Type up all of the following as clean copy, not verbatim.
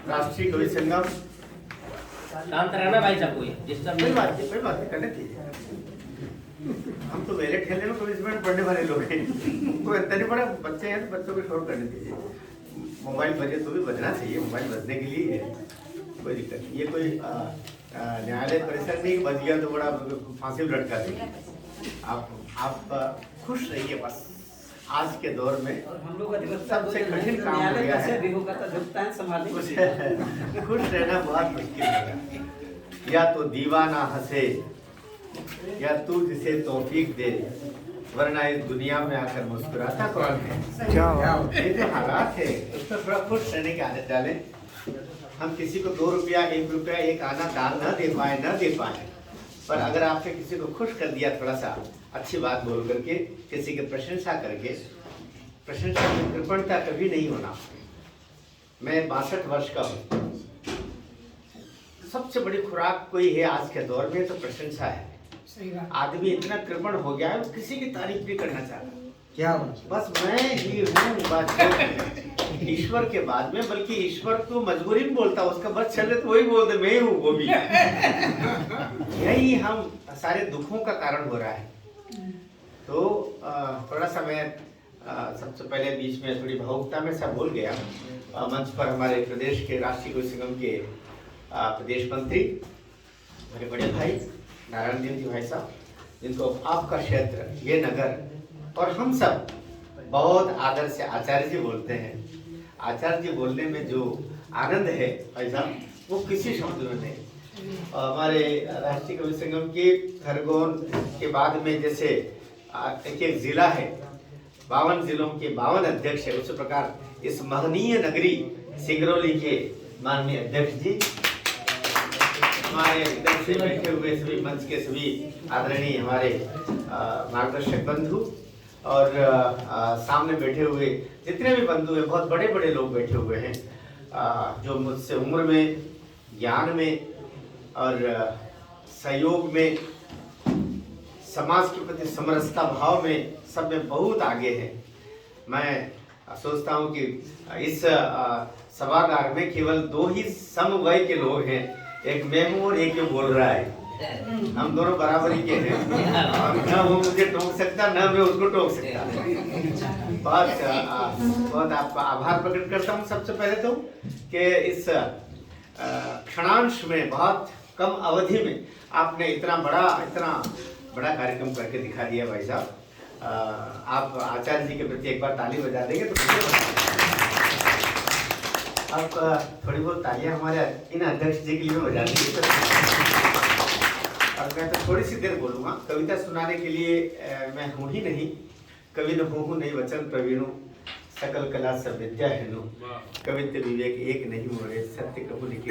राष्ट्रीय कवि संगम। शांत रहना भाई साहब, कोई डिस्टर्ब कोई नहीं। बात नहीं, कोई बात नहीं, करने दीजिए। हम तो वेले ठेले में कवि में पढ़ने वाले लोग हैं, कोई इतना नहीं पड़ा। बच्चे हैं तो बच्चों को शोर करने दीजिए। मोबाइल बजे तो भी बजना चाहिए, मोबाइल बजने के लिए है, कोई दिक्कत नहीं। ये कोई न्यायालय परिसर नहीं, बज गया तो बड़ा फांसी में लटका देंगे। आप खुश रहिए बस। आज के दौर में हम लोग सबसे कठिन काम हो गया है, खुश रहना बहुत मुश्किल है। या तो दीवाना हंसे या तू जिसे तौफीक दे, वरना इस दुनिया में आकर मुस्कुराता कौन है। ये जो हालात है उसमें थोड़ा खुश रहने की आदत डालें। हम किसी को 2 रुपया 1 रुपया एक आना दान न दे पाए, पर अगर आपने किसी को खुश कर दिया थोड़ा सा अच्छी बात बोल करके, किसी की प्रशंसा करके, प्रशंसा की कृपणता कभी नहीं होना। मैं 62 वर्ष का हूँ। सबसे बड़ी खुराक कोई है आज के दौर में तो प्रशंसा है। आदमी इतना कृपण हो गया है, वो किसी की तारीफ भी करना चाहता क्या बस मैं ही हूँ, बस ईश्वर के बाद में, बल्कि ईश्वर तो मजबूरी में बोलता, उसका बस चले तो वही बोल दे मैं ही हूँ, वो भी। यही हम सारे दुखों का कारण हो रहा है। तो थोड़ा सा मैं सबसे पहले बीच में थोड़ी भावुकता में सब बोल गया। मंच पर हमारे प्रदेश के राष्ट्रीय कवि संगम के प्रदेश मंत्री मेरे बड़े भाई नारायण देव जी भाई साहब, जिनको आपका क्षेत्र, ये नगर और हम सब बहुत आदर से आचार्य जी बोलते हैं। आचार्य जी बोलने में जो आनंद है भाई साहब, वो किसी शब्द में नहीं। हमारे राष्ट्रीय कवि संगम के खरगोन के बाद में जैसे एक जिला है, 52 जिलों के 52 अध्यक्ष है, उसी प्रकार इस महनीय नगरी सिंगरौली के माननीय अध्यक्ष जी, हमारे इधर से बैठे हुए सभी मंच के सभी आदरणीय हमारे मार्गदर्शक बंधु, और सामने बैठे हुए जितने भी बंधु हैं, बहुत बड़े बड़े लोग बैठे हुए हैं, जो मुझसे उम्र में, ज्ञान में और सहयोग में, समाज के प्रति समरसता भाव में, सब में बहुत आगे है। मैं सोचता हूँ कि इस सभागार में केवल 2 ही समवय के लोग हैं, एक मैं हूँ और एक जो बोल रहा है। हम दोनों बराबरी के हैं, और न वो मुझे टोक सकता, न मैं उसको टोक सकता। बहुत आपका आभार प्रकट करता हूँ सबसे पहले तो, कि इस क्षणांश में, बहुत कम अवधि में आपने इतना बड़ा कार्यक्रम करके दिखा दिया भाई साहब। आप आचार्य जी के प्रति एक बार ताली बजा देंगे तो अब थोड़ी बहुत तालियां हमारे इन अध्यक्ष जी के लिए बजा देंगे। और मैं तो थोड़ी सी देर बोलूँगा। कविता सुनाने के लिए मैं हूँ ही नहीं, कवि न हूँ नहीं वचन प्रवीणु, सकल कला सब विद्या हेनु, कवित्व विवेक एक नहीं मोरे, सत्य कहूँ लिखे।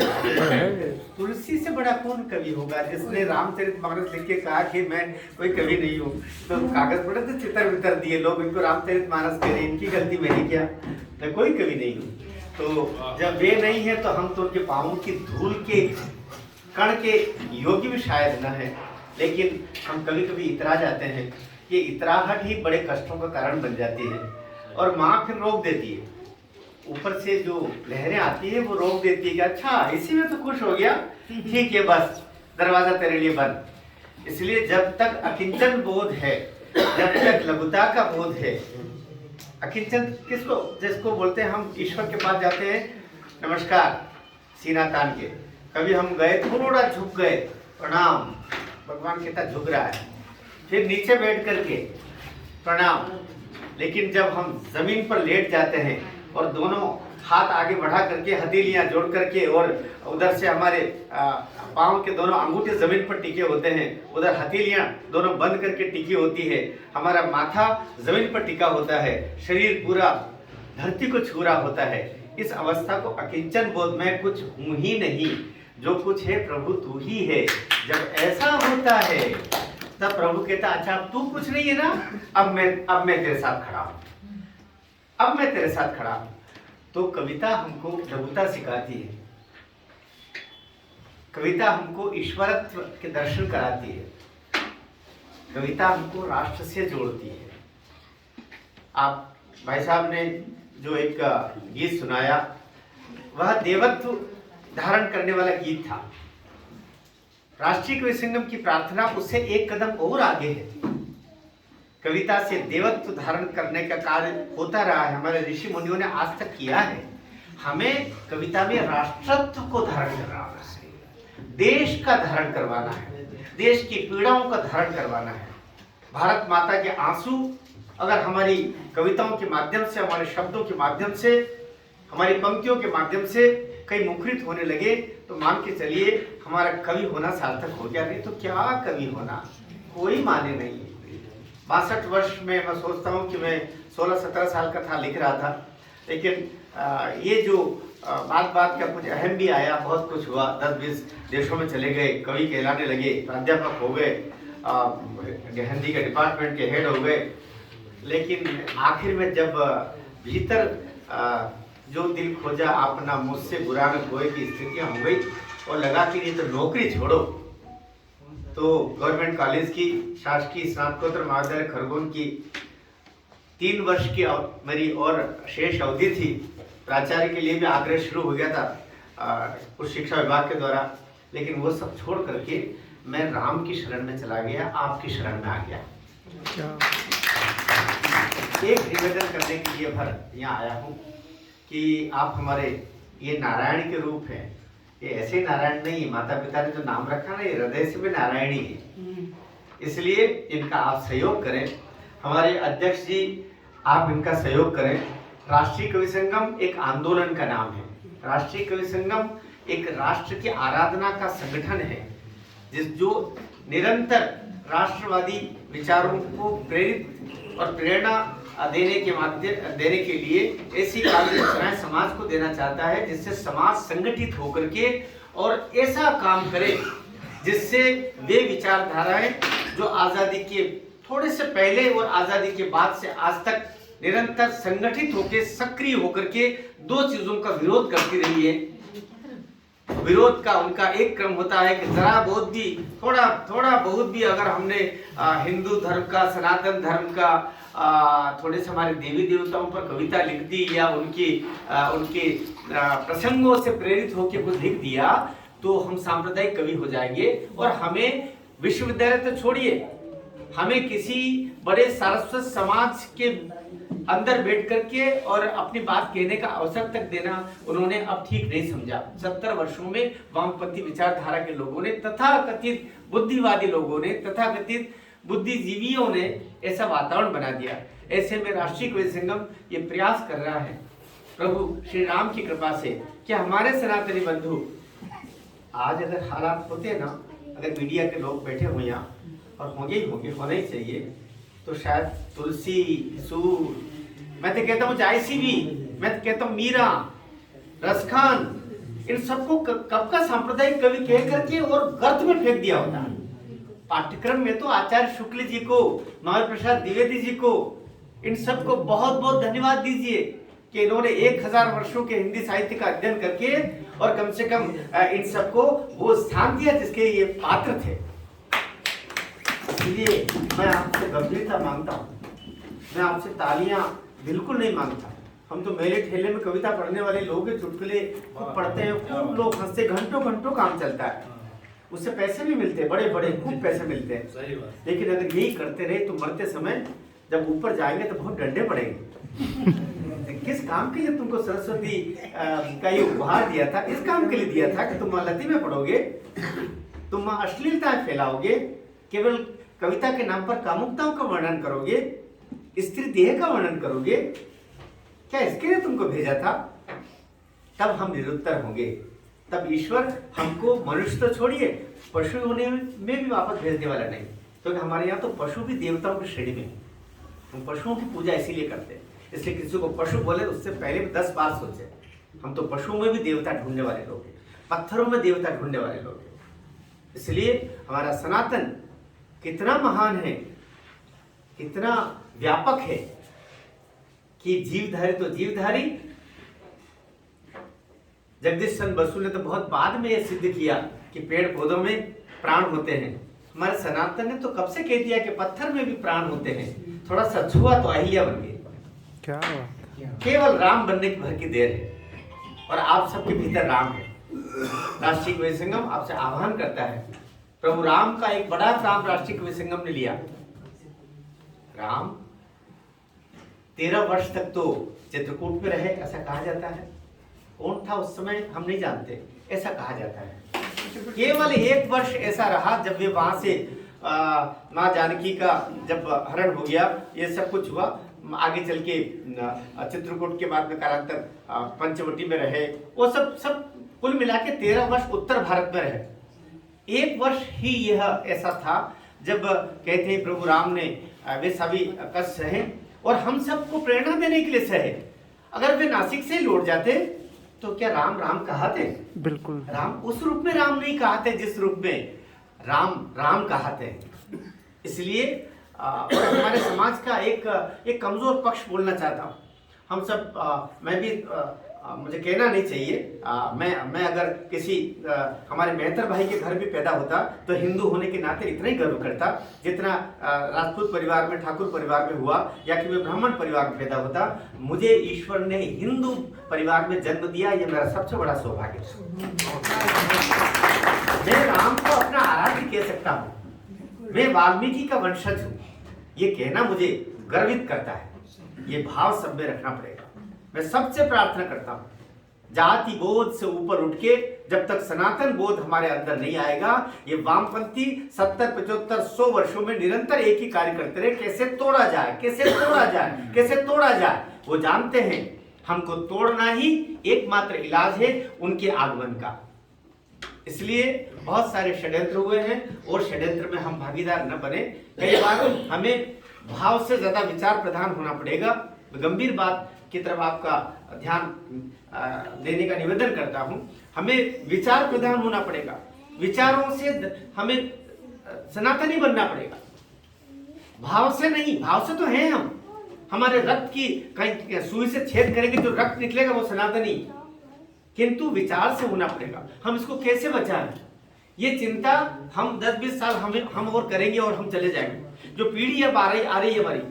तुलसी से बड़ा कौन कवि होगा, जिसने रामचरितमानस लिख के कहा कि मैं कोई कवि नहीं हूँ। तो कागज पड़े तो चित्र वितर दिए लोग, इनको रामचरितमानस कह रहे, इनकी गलती मैंने क्या, मैं कोई कवि नहीं हूँ। तो जब वे नहीं है तो हम तो उनके पाँवों की धूल के कण के योग्य भी शायद न है, लेकिन हम कभी कभी इतरा जाते हैं। ये इतराहट ही बड़े कष्टों का कारण बन जाती है, और माँ फिर रोक देती है। ऊपर से जो लहरें आती है वो रोक देती है कि अच्छा इसी में तो खुश हो गया, ठीक है बस दरवाजा तेरे लिए बंद। इसलिए जब तक अकिंचन बोध है, जब तक लघुता का बोध है, अकिंचन किसको, जिसको बोलते हैं हम ईश्वर के पास जाते हैं, नमस्कार सीना तान के, कभी हम गए थोड़ा झुक गए, प्रणाम, भगवान कहता झुक रहा है, फिर नीचे बैठ करके प्रणाम। लेकिन जब हम जमीन पर लेट जाते हैं और दोनों हाथ आगे बढ़ा करके, हथेलियां जोड़ करके, और उधर से हमारे पाँव के दोनों अंगूठे जमीन पर टिके होते हैं, उधर हथेलियां दोनों बंद करके टिकी होती है, हमारा माथा जमीन पर टिका होता है, शरीर पूरा धरती को छू रहा होता है। इस अवस्था को अकिंचन बोध में कुछ हूँ ही नहीं, जो कुछ है प्रभु तू ही है। जब ऐसा होता है तब प्रभु कहता अच्छा अब तू कुछ नहीं है ना, अब मैं तेरे साथ खड़ा हूँ, अब मैं तेरे साथ खड़ा हूँ। तो कविता हमको लघुता सिखाती है, कविता हमको ईश्वरत्व के दर्शन कराती है, कविता हमको राष्ट्र से जोड़ती है। आप भाई साहब ने जो एक गीत सुनाया, वह देवत्व धारण करने वाला गीत था। राष्ट्रीय कवि संगम की प्रार्थना उससे एक कदम और आगे है। कविता से देवत्व धारण करने का कार्य होता रहा है, हमारे ऋषि मुनियों ने आज तक किया है। हमें कविता में राष्ट्रत्व को धारण करवाना है, देश का धारण करवाना है, देश की पीड़ाओं का धारण करवाना है। भारत माता के आंसू अगर हमारी कविताओं के माध्यम से, हमारे शब्दों के माध्यम से, हमारी पंक्तियों के माध्यम से कहीं मुखरित होने लगे तो मान के चलिए हमारा कवि होना सार्थक हो गया। नहीं तो क्या कवि होना, कोई माने नहीं। 62 वर्ष में मैं सोचता हूँ कि मैं 16-17 साल का था, लिख रहा था, लेकिन ये जो बात बात का कुछ अहम भी आया, बहुत कुछ हुआ, 10-20 देशों में चले गए, कवि कहलाने लगे, प्राध्यापक हो गए, हिंदी के डिपार्टमेंट के हेड हो गए। लेकिन आखिर में जब भीतर जो दिल खोजा अपना मुझसे बुरा न कोई की स्थितियां हो गई और लगा कि ये तो नौकरी छोड़ो, तो गवर्नमेंट कॉलेज की शासकीय स्नातकोत्तर महाविद्यालय खरगोन की 3 वर्ष की मेरी और शेष अवधि थी। प्राचार्य के लिए भी आग्रह शुरू हो गया था उस शिक्षा विभाग के द्वारा, लेकिन वो सब छोड़ करके मैं राम की शरण में चला गया, आपकी शरण में आ गया। एक निवेदन करने के लिए भर यहाँ आया हूँ कि आप हमारे ये नारायण के रूप हैं। ये ऐसे नारायण नहीं है, माता पिता ने जो नाम रखा ना, ये हृदय से भी नारायणी है, इसलिए इनका आप सहयोग करें। हमारे अध्यक्ष जी, आप इनका सहयोग करें। राष्ट्रीय कवि संगम एक आंदोलन का नाम है। राष्ट्रीय कवि संगम एक राष्ट्र की आराधना का संगठन है, जो निरंतर राष्ट्रवादी विचारों को प्रेरित और प्रेरणा देने के लिए ऐसी कार्यरचनाएं समाज को देना चाहता है, जिससे समाज संगठित होकर के और ऐसा काम करे जिससे वे विचारधाराएं जो आजादी के थोड़े से पहले और आजादी के बाद से आज तक निरंतर संगठित होकर, सक्रिय होकर के 2 चीजों का विरोध करती रही है। विरोध का उनका एक क्रम होता है कि जरा बहुत भी, थोड़ा बहुत भी अगर हमने हिंदू धर्म का, सनातन धर्म का, थोड़े से हमारे देवी देवताओं पर कविता लिख दी या उनके प्रसंगों से प्रेरित होकर कुछ लिख दिया तो हम सांप्रदायिक कवि हो जाएंगे। और हमें विश्वविद्यालय तो छोड़िए, हमें किसी बड़े सारस्वत समाज के अंदर बैठ करके और अपनी बात कहने का अवसर तक देना उन्होंने अब ठीक नहीं समझा। 70 वर्षों में वामपंथी विचारधारा के लोगों ने, तथाकथित बुद्धिवादी लोगों ने, तथाकथित बुद्धिजीवियों ने ऐसा वातावरण बना दिया। ऐसे में राष्ट्रीय कवि संगम ये प्रयास कर रहा है प्रभु श्री राम की कृपा से कि हमारे सनातनी बंधु, आज अगर हालात होते ना, अगर मीडिया के लोग बैठे हुए यहाँ और होंगे होना ही चाहिए, तो शायद तुलसी, सूर, मैं तो कहता हूँ जायसी भी, मैं तो कहता हूँ मीरा, रसखान, इन सबको कब का सांप्रदायिक कवि कह करके और गर्त में फेंक दिया होता है। पाठ्यक्रम में तो आचार्य शुक्ल जी को, महावीर प्रसाद द्विवेदी जी को, इन सबको बहुत बहुत धन्यवाद दीजिए कि इन्होंने 1000 वर्षों के हिंदी साहित्य का अध्ययन करके और कम से कम इन सबको वो स्थान दिया जिसके ये पात्र थे। इसलिए मैं आपसे गंभीरता मांगता हूँ, मैं आपसे तालियां बिल्कुल नहीं मांगता। हम तो मेले ठेले में कविता पढ़ने वाले लोग हैं, चुटकुले खूब पढ़ते हैं, खूब लोग हंसते, घंटों काम चलता है, उससे पैसे भी मिलते हैं, बड़े खूब पैसे मिलते हैं। सही बात। लेकिन अगर यही करते रहे तो मरते समय जब ऊपर जाएंगे तो बहुत डंडे पड़ेंगे। किस काम के लिए तुमको सरस्वती का ये उपहार दिया था? इस काम के लिए दिया था कि तुम लती में पढ़ोगे, तुम अश्लीलता फैलाओगे, केवल कविता के नाम पर कामुकताओं का वर्णन करोगे, स्त्री देह का वर्णन करोगे। क्या इसके लिए तुमको भेजा था? तब हम निरुत्तर होंगे, तब ईश्वर हमको मनुष्य तो छोड़िए पशु होने में भी वापस भेजने वाला नहीं। तो हमारे यहाँ तो पशु भी देवताओं की श्रेणी में, हम पशुओं की पूजा इसीलिए करते हैं। इसलिए किसी को पशु बोले उससे पहले 10 बार सोचे। हम तो पशुओं में भी देवता ढूंढने वाले लोग हैं, पत्थरों में देवता ढूंढने वाले लोग हैं। इसलिए हमारा सनातन कितना महान है, कितना व्यापक है कि जीवधारी तो जीवधारी। जगदीश चंद्र बसु ने तो बहुत बाद में यह सिद्ध किया कि पेड़ पौधों में प्राण होते हैं। हमारे सनातन ने तो कब से कह दिया कि पत्थर में भी प्राण होते हैं। थोड़ा सा छुआ तो अहिल्या बन गई। क्या केवल राम बनने की भर की देर है। और आप सबके भीतर राम है। राष्ट्रीय कवि संगम आपसे आह्वान करता है, प्रभु राम का एक बड़ा काम राष्ट्रीय कवि संगम ने लिया। राम 13 वर्ष तक तो चित्रकूट में रहे, ऐसा कहा जाता है। कौन था उस समय हम नहीं जानते, ऐसा कहा जाता है। केवल 1 वर्ष ऐसा रहा जब वे वहां से माँ जानकी का जब हरण हो गया, ये सब कुछ हुआ, आगे चल के चित्रकूट के बाद में कालांतर पंचवटी में रहे, वो सब कुल मिला के 13 वर्ष उत्तर भारत में रहे। 1 वर्ष ही यह ऐसा था जब कहते हैं प्रभु राम ने वे सभी कष्ट सहे और हम सबको प्रेरणा देने के लिए सहे। अगर वे नासिक से लौट जाते तो क्या राम राम कहते? बिल्कुल, राम उस रूप में राम नहीं कहते जिस रूप में राम राम कहते। इसलिए और हमारे समाज का एक कमजोर पक्ष बोलना चाहता हूँ। हम सब मैं भी मुझे कहना नहीं चाहिए, मैं अगर किसी हमारे मेहतर भाई के घर भी पैदा होता तो हिंदू होने के नाते इतना ही गर्व करता जितना राजपूत परिवार में, ठाकुर परिवार में हुआ, या कि मैं ब्राह्मण परिवार में पैदा होता। मुझे ईश्वर ने हिंदू परिवार में जन्म दिया, ये मेरा सबसे बड़ा सौभाग्य है। मैं राम को अपना आराध्य कह सकता हूँ, मैं वाल्मीकि का वंशज हूँ, ये कहना मुझे गर्वित करता है। ये भाव सब में रखना पड़ेगा। मैं सबसे प्रार्थना करता हूँ, जाति बोध से ऊपर उठ के जब तक सनातन बोध हमारे अंदर नहीं आएगा, ये वामपंथी 70, 75, 100 वर्षों में निरंतर एक ही कार्य करते रहे, कैसे तोड़ा जाए, कैसे तोड़ा जाए, कैसे तोड़ा जाए। वो जानते हैं हमको तोड़ना ही एकमात्र इलाज है उनके आगमन का। इसलिए बहुत सारे षड्यंत्र हुए हैं और षड्यंत्र में हम भागीदार न बने। कई बार हमें भाव से ज्यादा विचार प्रधान होना पड़ेगा। गंभीर बात की तरफ आपका ध्यान देने का निवेदन करता हूं। हमें विचार प्रधान होना पड़ेगा, विचारों से हमें सनातनी बनना पड़ेगा, भाव से नहीं। भाव से तो हैं हम, हमारे रक्त की कहीं सुई से छेद करेंगे जो रक्त निकलेगा वो सनातनी, किंतु विचार से होना पड़ेगा। हम इसको कैसे बचाएं, ये चिंता हम 10-20 साल हम और करेंगे और हम चले जाएंगे। जो पीढ़ी अब आ रही है हमारी,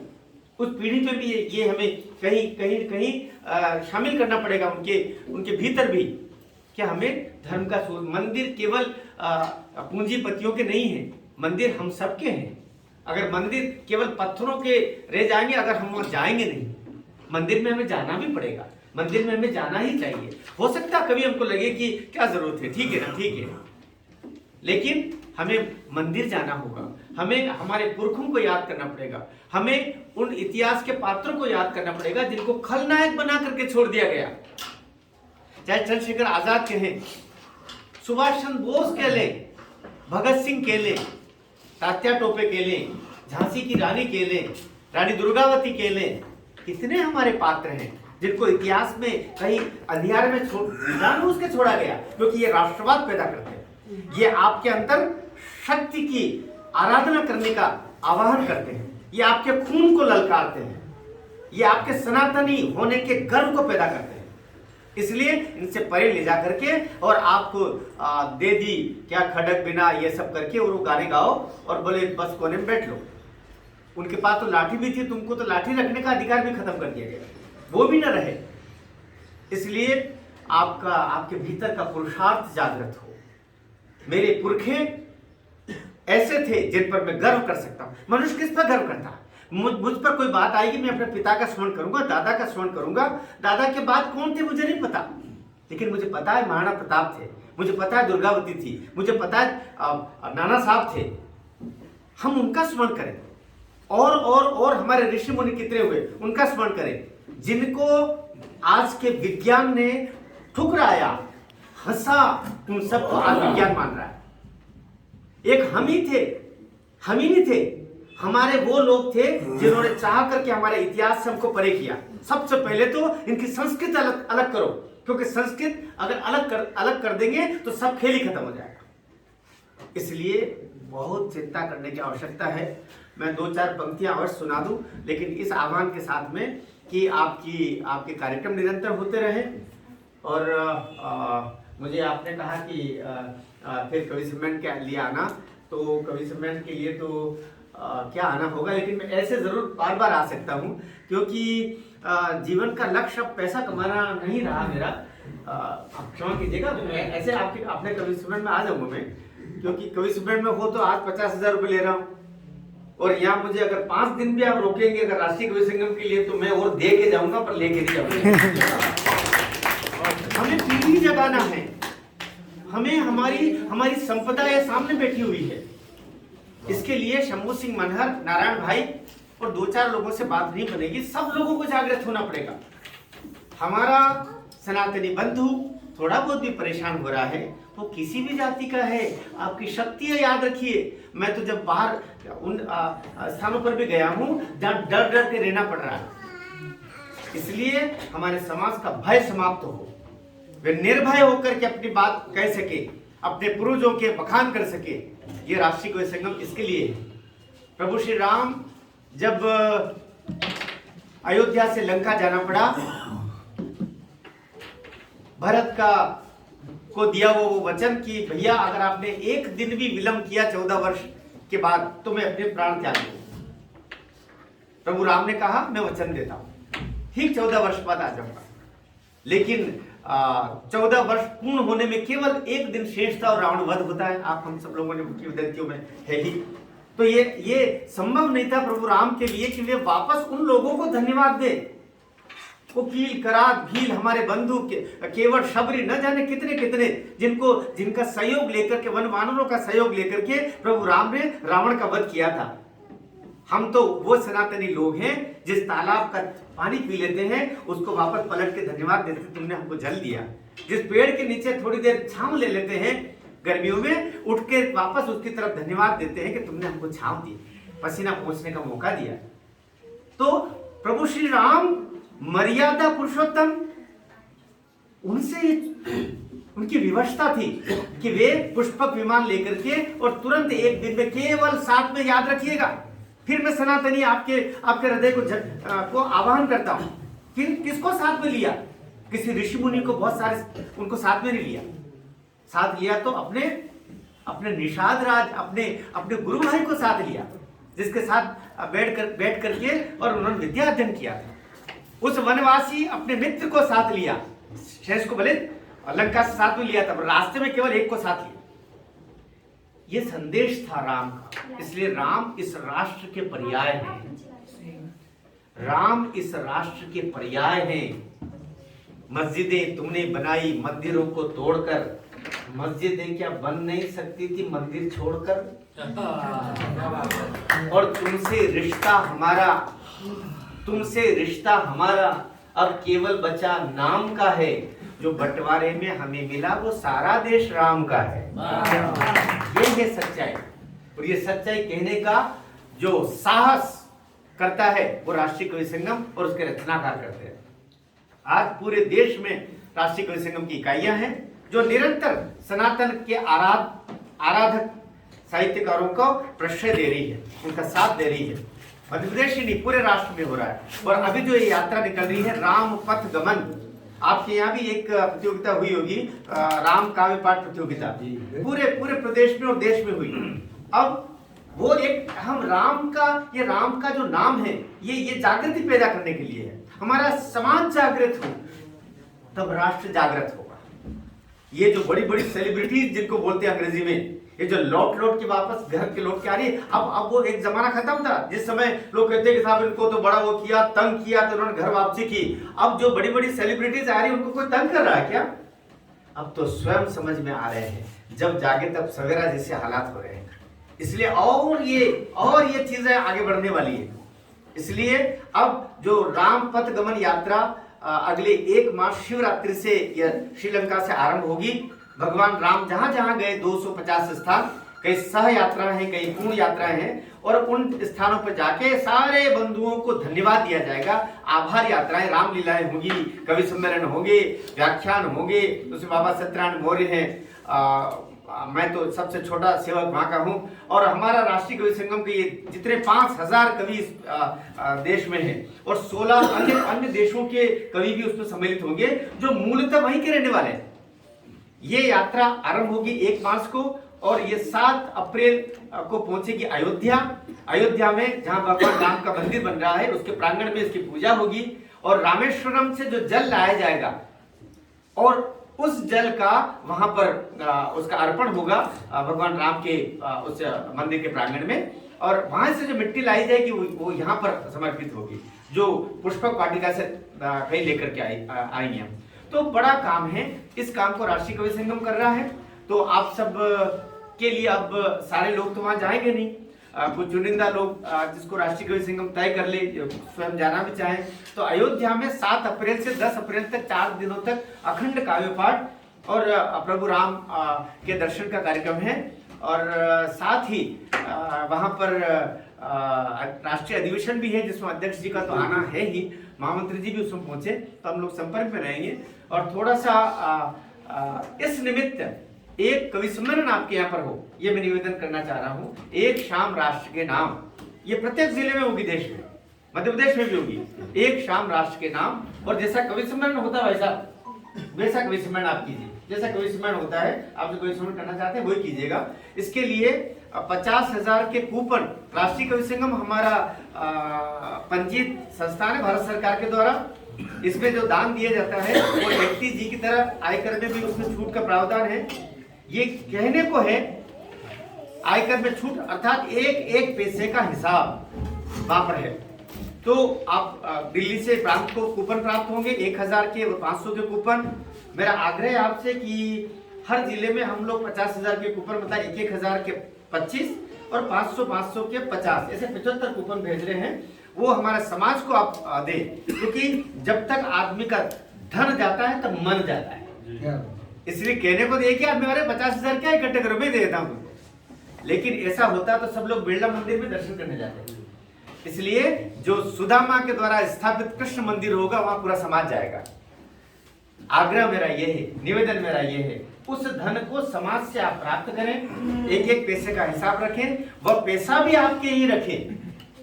उस पीढ़ी पे भी ये हमें कहीं शामिल करना पड़ेगा, उनके भीतर भी। क्या हमें धर्म का मंदिर केवल पूंजीपतियों के नहीं है, मंदिर हम सबके हैं। अगर मंदिर केवल पत्थरों के रह जाएंगे, अगर हम वहां जाएंगे नहीं, मंदिर में हमें जाना भी पड़ेगा, मंदिर में हमें जाना ही चाहिए। हो सकता कभी हमको लगे कि क्या जरूरत है, ठीक है ना, ठीक है, लेकिन हमें मंदिर जाना होगा, हमें हमारे पुरखों को याद करना पड़ेगा, हमें उन इतिहास के पात्रों को याद करना पड़ेगा जिनको खलनायक बना करके छोड़ दिया गया। चाहे चंद्रशेखर आजाद कहें, सुभाष चंद्र बोस कह लें, भगत सिंह कह लें, तात्या टोपे कह लें, झांसी की रानी कह लें, रानी दुर्गावती कह लें, कितने हमारे पात्र हैं जिनको इतिहास में कहीं अंधियारे में जानबूझ के छोड़ा गया, क्योंकि ये राष्ट्रवाद पैदा करते हैं, ये आपके अंदर शक्ति की आराधना करने का आह्वान करते हैं, ये आपके खून को ललकारते हैं, ये आपके सनातनी होने के गर्व को पैदा करते हैं। इसलिए इनसे परे ले जा करके और आपको दे दी क्या खड़क बिना ये सब करके और वो गाने गाओ और बोले बस कोने में बैठ लो। उनके पास तो लाठी भी थी, तुमको तो लाठी रखने का अधिकार भी खत्म कर दिया गया, वो भी न रहे। इसलिए आपके भीतर का पुरुषार्थ जागृत हो। मेरे पुरखे ऐसे थे जिन पर मैं गर्व कर सकता हूं। मनुष्य किस पर गर्व करता है? मुझ पर कोई बात आएगी, मैं अपने पिता का स्मरण करूंगा, दादा का स्मरण करूंगा। दादा के बाद कौन थे मुझे नहीं पता, लेकिन मुझे पता है महाराणा प्रताप थे, मुझे पता है दुर्गावती थी, मुझे पता है नाना साहब थे। हम उनका स्मरण करें और हमारे ऋषि मुनि कितने हुए उनका स्मरण करें, जिनको आज के विज्ञान ने ठुकराया, हंसा, उन सबको आज विज्ञान मान रहा है। एक हम ही थे, हम ही नहीं थे, हमारे वो लोग थे जिन्होंने चाह करके हमारे इतिहास से हमको परे किया। सबसे पहले तो इनकी संस्कृत अलग करो, क्योंकि संस्कृत अगर अलग कर देंगे तो सब खेल ही खत्म हो जाएगा। इसलिए बहुत चिंता करने की आवश्यकता है। मैं 2-4 पंक्तियां अवश्य सुना दूं, लेकिन इस आह्वान के साथ में कि आपके कार्यक्रम निरंतर होते रहे। और मुझे आपने कहा कि फिर कवि सम्मेलन के लिए आना, तो कवि सम्मेलन के लिए तो क्या आना होगा, लेकिन मैं ऐसे जरूर बार बार आ सकता हूँ, क्योंकि जीवन का लक्ष्य अब पैसा कमाना नहीं रहा मेरा। आप क्षमा कीजिएगा, ऐसे आपके अपने कवि सम्मेलन में आ जाऊंगा मैं, क्योंकि कवि सम्मेलन में हो तो आज 50,000 रुपये ले रहा हूँ, और यहाँ मुझे अगर 5 दिन भी आप रोकेंगे अगर राष्ट्रीय कवि संगम के लिए, तो मैं और दे के जाऊंगा, पर लेके नहीं जाऊंगा। हमें पीढ़ी जगाना है, हमें हमारी संपदा ये सामने बैठी हुई है। इसके लिए शंभू सिंह मनहर, नारायण भाई और 2-4 लोगों से बात नहीं बनेगी, सब लोगों को जागृत होना पड़ेगा। हमारा सनातनी बंधु थोड़ा बहुत भी परेशान हो रहा है, वो किसी भी जाति का है, आपकी शक्ति है, याद रखिए। मैं तो जब बाहर उन स्थानों पर भी गया हूं जहां डर डर के रहना पड़ रहा है, इसलिए हमारे समाज का भय समाप्त हो, वे निर्भय होकर के अपनी बात कह सके, अपने पूर्वजों के बखान कर सके। ये राष्ट्रीय कवि संगम इसके लिए है। प्रभु श्री राम जब अयोध्या से लंका जाना पड़ा, भरत को दिया वो वचन कि भैया अगर आपने एक दिन भी विलंब किया 14 वर्ष के बाद तो मैं अपने प्राण त्याग दूंगा। प्रभु राम ने कहा मैं वचन देता हूं, ठीक 14 वर्ष बाद आ जाऊंगा। लेकिन 14 वर्ष पूर्ण होने में केवल एक दिन शेष था और रावण वध होता है, आप हम सब लोगों ने मुख्य विद्यार्थियों में है ही। तो ये संभव नहीं था प्रभु राम के लिए कि वे वापस उन लोगों को धन्यवाद दे। वो कील, करात, भील, हमारे बंधु केवल, शबरी, न जाने कितने कितने जिनका सहयोग लेकर के, वन वानरों का सहयोग लेकर के प्रभु राम ने रावण का वध किया था। हम तो वो सनातनी लोग हैं जिस तालाब का पानी पी लेते हैं उसको वापस पलट के धन्यवाद देते, तुमने हमको जल दिया। जिस पेड़ के नीचे थोड़ी देर छांव ले लेते हैं गर्मियों में, उठ के वापस उसकी तरफ धन्यवाद देते हैं कि तुमने हमको छांव दी, पसीना पोंछने का मौका दिया। तो प्रभु श्री राम मर्यादा पुरुषोत्तम, उनसे उनकी विवशता थी कि वे पुष्पक विमान लेकर के और तुरंत एक दिन में केवल 7 में, याद रखिएगा। फिर मैं सनातनी आपके हृदय को आवाहन करता हूं, किसको साथ में लिया? किसी ऋषि मुनि को, बहुत सारे उनको साथ में नहीं लिया। साथ लिया तो अपने निषाद राज, अपने गुरु भाई को साथ लिया, जिसके साथ बैठ करके और उन्होंने विद्या अध्ययन किया था। उस वनवासी अपने मित्र को साथ लिया, शेष को भले लंका से साथ में लिया था, पर रास्ते में केवल एक को साथ लिया। ये संदेश था राम का। इसलिए राम इस राष्ट्र के पर्याय हैं। राम इस राष्ट्र के पर्याय हैं। मस्जिदें तुमने बनाई मंदिरों को तोड़कर, मस्जिदें क्या बन नहीं सकती थी मंदिर छोड़कर? और तुमसे रिश्ता हमारा अब केवल बचा नाम का है, जो बंटवारे में हमें मिला वो सारा देश राम का है। ये है सच्चाई, और ये सच्चाई कहने का जो साहस करता है वो राष्ट्रीय कवि संगम और उसके रचनाकार करते हैं। आज पूरे देश में राष्ट्रीय कवि संगम की इकाइयां हैं जो निरंतर सनातन के आराधक साहित्यकारों को प्रश्रय दे रही है, उनका साथ दे रही है। मध्य प्रदेश ही नहीं, पूरे राष्ट्र में हो रहा है। और अभी जो ये यात्रा निकल रही है राम पथ गमन, आपके यहाँ भी एक प्रतियोगिता हुई होगी, राम काव्य पाठ प्रतियोगिता, पूरे प्रदेश में और देश में हुई। अब वो एक हम राम का जो नाम है ये जागृति पैदा करने के लिए है। हमारा समाज जागृत हो तब राष्ट्र जागृत होगा। ये जो बड़ी बड़ी सेलिब्रिटीज जिनको बोलते हैं अंग्रेजी में, ये जो लौट के वापस घर के लौट के आ रही है, अब वो एक जमाना खत्म था जिस समय लोग कहते हैं कि साहब इनको तो बड़ा वो किया, तंग किया तो उन्होंने घर वापसी की। अब जो बड़ी बड़ी सेलिब्रिटीज आ रही है उनको कोई तंग कर रहा है क्या? अब तो स्वयं समझ में आ रहे हैं, जब जागे तब सवेरा जैसे हालात हो रहे हैं। इसलिए और ये चीजें आगे बढ़ने वाली है। इसलिए अब जो राम पथ गमन यात्रा अगले 1 मार्च शिवरात्रि से श्रीलंका से आरंभ होगी। भगवान राम जहां जहां गए 250 स्थान, कई सह यात्राएं हैं, कई पूर्ण यात्राएं हैं, और उन स्थानों पर जाके सारे बंधुओं को धन्यवाद दिया जाएगा। आभार यात्राएं, रामलीलाएं होगी, कवि सम्मेलन होंगे, व्याख्यान होंगे। उसमें बाबा सत्यनारायण मौर्य हैं, मैं तो सबसे छोटा सेवक वहां का हूं। और हमारा राष्ट्रीय कवि संगम के ये जितने 5000 कवि देश में हैं, और 16 अन्य देशों के कवि भी उसमें सम्मिलित होंगे जो मूलतः वहीं के रहने वाले हैं। ये यात्रा आरंभ होगी 1 मार्च को, और ये 7 अप्रैल को पहुंचेगी अयोध्या में, जहां भगवान राम का मंदिर बन रहा है, उसके प्रांगण में इसकी पूजा होगी। और रामेश्वरम से जो जल लाया जाएगा और उस जल का वहां पर उसका अर्पण होगा भगवान राम के उस मंदिर के प्रांगण में, और वहां से जो मिट्टी लाई जाएगी वो यहाँ पर समर्पित होगी, जो पुष्पक वाटिका से कहीं लेकर के आएंगे हम। तो बड़ा काम है, इस काम को राष्ट्रीय कवि संगम कर रहा है। तो आप सब के लिए अब सारे लोग तो वहां जाएंगे नहीं, कुछ चुनिंदा लोग जिसको राष्ट्रीय कवि संगम तय कर ले, स्वयं जाना भी चाहें, तो अयोध्या में 7 अप्रैल से 10 अप्रैल तक 4 दिनों तक अखंड काव्य पाठ और प्रभु राम के दर्शन का कार्यक्रम है। और साथ ही वहां पर राष्ट्रीय अधिवेशन भी है, जिसमें अध्यक्ष जी का तो आना है ही, महामंत्री जी भी उसमें पहुंचे, तो हम लोग संपर्क में रहेंगे। और थोड़ा सा इस निमित्त एक कवि सम्मेलन आपके यहाँ पर हो, ये मैं निवेदन करना चाह रहा हूँ। एक शाम राष्ट्र के नाम, ये प्रत्येक जिले में होगी, देश में, मध्य प्रदेश में भी होगी। एक शाम राष्ट्र के नाम, और जैसा कवि सम्मेलन होता है वैसा कवि सम्मेलन आप कीजिए, जैसा कवि सम्मेलन होता है आप जो कवि सम्मेलन करना चाहते हैं वही कीजिएगा। इसके लिए 50,000 के कूपन राष्ट्रीय कवि संगम हमारा पंजीत संस्थान है भारत सरकार के द्वारा। इसमें जो दान दिया जाता है वो व्यक्ति जी की तरह आयकर में भी उसमें छूट का प्रावधान है। ये कहने को है आयकर में छूट, अर्थात एक पैसे का हिसाब वहां पर है। तो आप दिल्ली से प्रांत को कूपन प्राप्त होंगे 1000 के और 500 के कूपन। मेरा आग्रह है आपसे कि हर जिले में हम लोग 50,000 के कूपन, मतलब 1,000 के 25 और 500 के 50, ऐसे 75 कूपन भेज रहे हैं। वो हमारे समाज को आप दें, क्योंकि जब तक आदमी का धन जाता है तब मन जाता है। इसलिए कहने को देखिए आप मेरे 50,000 क्या इकट्ठे करो, मैं दे देता हूँ, लेकिन ऐसा होता तो सब लोग बिरला मंदिर में दर्शन करने जाते हैं। इसलिए जो सुदामा के द्वारा स्थापित कृष्ण मंदिर होगा वहां पूरा समाज जाएगा। आग्रह मेरा ये है, निवेदन मेरा ये है, उस धन को समाज से आप प्राप्त करें, एक पैसे का हिसाब रखें, वह पैसा भी आपके ही रखें,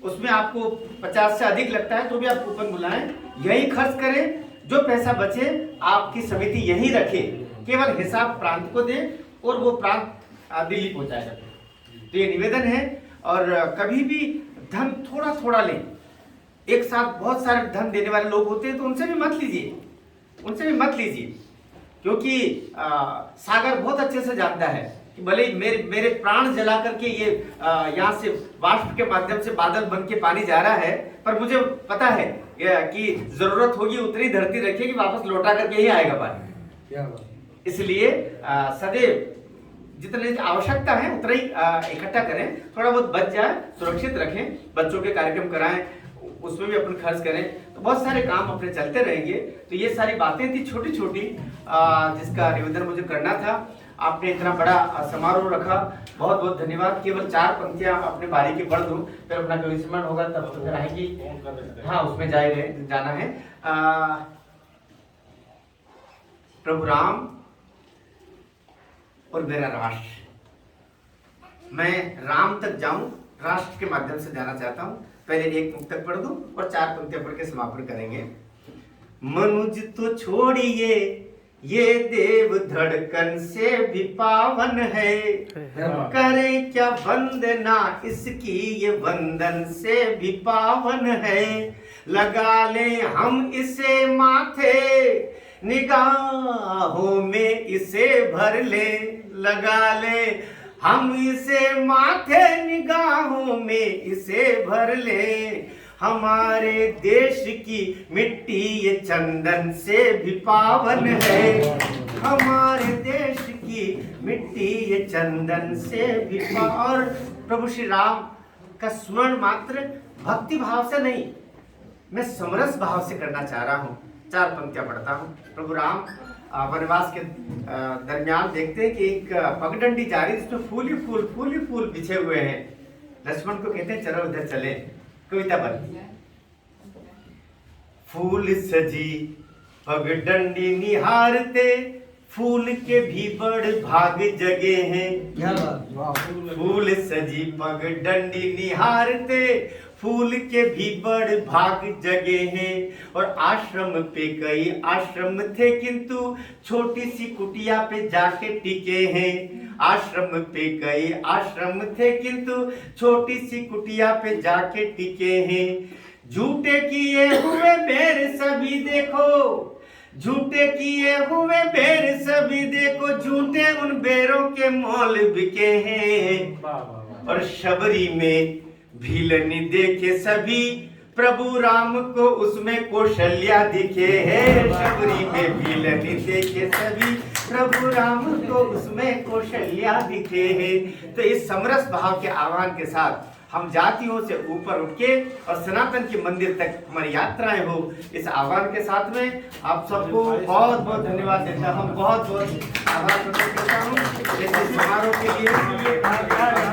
उसमें आपको 50 से अधिक लगता है तो भी आप कूपन बुलाएं, यही खर्च करें, जो पैसा बचे आपकी समिति यही रखे, केवल हिसाब प्रांत को दे और वो प्रांत दिल्ली पहुंचाया जाए। तो ये निवेदन है। और कभी भी धन थोड़ा थोड़ा लें, एक साथ बहुत सारे धन देने वाले लोग होते हैं तो उनसे भी मत लीजिए, क्योंकि सागर बहुत अच्छे से जानता है कि भले मेरे प्राण जला करके ये यहाँ से वाष्प के माध्यम से बादल बन के पानी जा रहा है, पर मुझे पता है कि जरूरत होगी उतनी धरती रखिए कि वापस लौटा करके ही आएगा पानी। इसलिए सदैव जितनी आवश्यकता है उतना ही इकट्ठा करें, थोड़ा बहुत बच जाए सुरक्षित रखें, बच्चों के कार्यक्रम कराएं, उसमें भी अपन खर्च करें, तो बहुत सारे काम अपने चलते रहेंगे। तो ये सारी बातें थी छोटी छोटी जिसका निवेदन मुझे करना था। आपने इतना बड़ा समारोह रखा, बहुत बहुत धन्यवाद। केवल 4 पंक्तियां अपने बारी की पढ़ दूं, फिर अपना कवि सम्मेलन होगा तब तो फिर आएंगी, हाँ उसमें जाना है। प्रभु राम और मेरा राष्ट्र, मैं राम तक जाऊं, राष्ट्र के माध्यम से जाना चाहता हूं। पहले एक मुक्तक पढ़ दूं और 4 पंक्तियां पढ़ के समापन करेंगे। मनुज तो छोड़िए ये देव धड़कन से भी पावन है, करे क्या वंदना इसकी ये वंदन से भी पावन है। लगा ले हम इसे माथे निगाहों में इसे भर ले, लगा ले हम इसे माथे निगाहों में इसे भर ले। हमारे देश की मिट्टी ये चंदन से भी पावन है, हमारे देश की मिट्टी ये चंदन से भी और प्रभु श्री राम का स्मरण मात्र भक्ति भाव से नहीं, मैं समरस भाव से करना चाह रहा हूँ। 4 पंक्तियां पढ़ता हूँ। प्रभु राम वनवास के दरमियान देखते हैं कि एक पगडंडी जा रही है जिसमें फूल ही फूल बिछे हुए हैं। लक्ष्मण को कहते हैं चलो उधर चले। कविता बनती है। फूल सजी पगडंडी निहारते, फूल के भी बड़ भाग जगे हैं। फूल सजी पगडंडी निहारते, फूल के भी बड़ भाग जगे हैं। और आश्रम पे कई आश्रम थे किंतु छोटी सी कुटिया पे जाके टिके हैं। आश्रम पे कई आश्रम थे किंतु छोटी सी कुटिया पे जाके टिके हैं। झूठे किए हुए बेर सभी देखो, झूठे किए हुए बेर कभी देखो झूठे उन बेरों के मोल बिके हैं, और शबरी में भीलनी देखे सभी प्रभु राम को उसमें कौशल्या दिखे है। शबरी में भीलनी देखे सभी प्रभु राम को उसमें कौशल्या दिखे है। तो इस समरस भाव के आह्वान के साथ हम जातियों से ऊपर उठ के और सनातन के मंदिर तक हमारी यात्राएं हो, इस आह्वान के साथ में आप सबको बहुत बहुत धन्यवाद देता हूँ, बहुत बहुत आभार प्रकट करता हूँ इस समारोह के लिए।